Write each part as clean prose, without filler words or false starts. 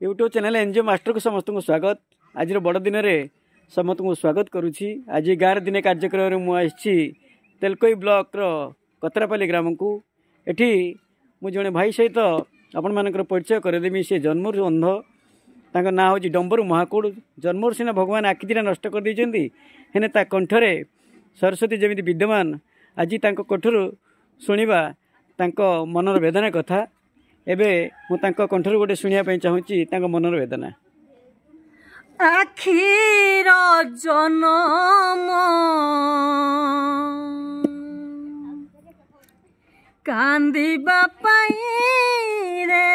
YouTube channel NGO master को समस्त को स्वागत। आज बड़ दिन में समस्त को स्वागत करुच्ची। आज गाँव दिने कार्यक्रम में मुझे तेलकोई ब्लॉक कतरापाली ग्राम को एठी मुझे जड़े भाई सहित आपण मानकर परिचय करदेमी। से जन्मर अंध, तांका ना हूँ डंबरू महाकूड़। जन्मर सीना भगवान आखि दिटा नष्ट कर देइछन्ती, हेने ता कंठरे सरस्वती जमी विद्यमान। आज तांको कंठरू शुणा तांको मनर वेदना कथा। एबे मु तांको कंठरू गोटे शुणिया पई चाहूची तांको मनर वेदना। आखिर जनम कांदिबा पाई रे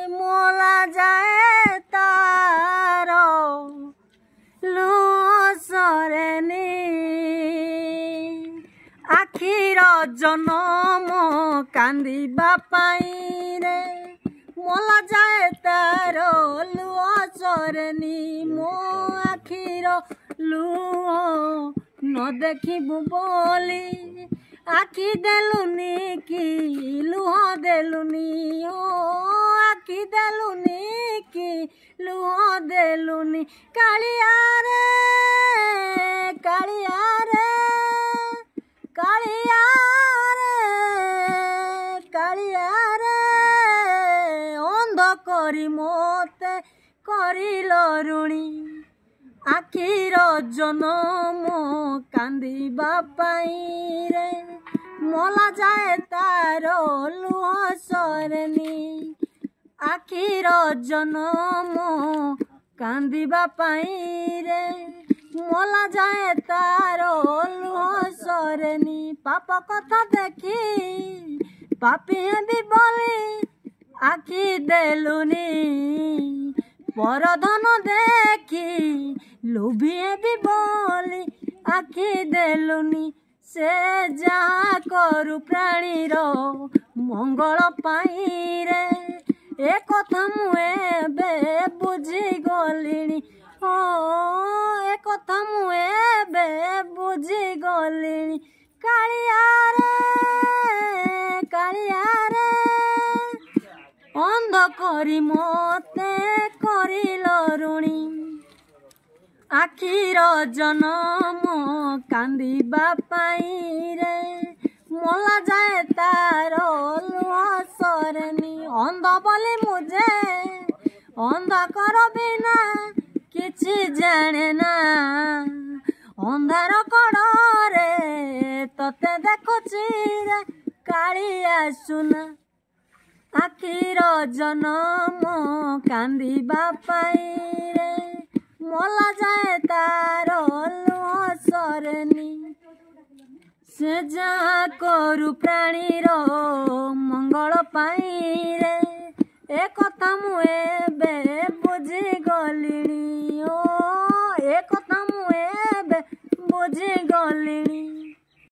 मोला जाए तारो लुसरेनी। आखिर जनम कांदिबा पाई रे मोला जाए तारो लुसरेनी। मो आखिर लुह न देखिबु बोली आखि देलुनी कि लुह देलुनी। ओ आखि देलुनी कि लुह देलुनी। कालिया रे कालिया रे कालिया रे कालिया रे अंध करी मोते करिल ऋणी। आखिर जनम कांदिबा पाई रे मोला जाए तारो लुह सरेनी। आखिर जनम कांदिबा पाई रे मोला जाए तारो लुह सरेनी। पाप कथा देखी पापी भी बोली आखि देलुनी। परधन देखी लोभिए भी बोली आखि देलुनी। से जहाँ करू प्राणीर मंगल पाई रे ए कथा मुझे बुझी गलिनी। ओ ए कथा मुझे बुझी गलिनी। कालिया रे कालिया रे अंध करी मोते करिल ऋणी। आखिर जनम कांदिबा पाई रे मोला जाए तारो लुह सरेनी। अंध बोली मुझे अंध कर बिना किछि जाने ना। अंधार कड़े तते देखुची रे कालिया सुना। आखिर जनम कांदिबा पाई रे मोला जाए तारो लुह सरेनी। से जहाँ करू प्राणीर मंगल पाई रे ए कथा मुझे बुझी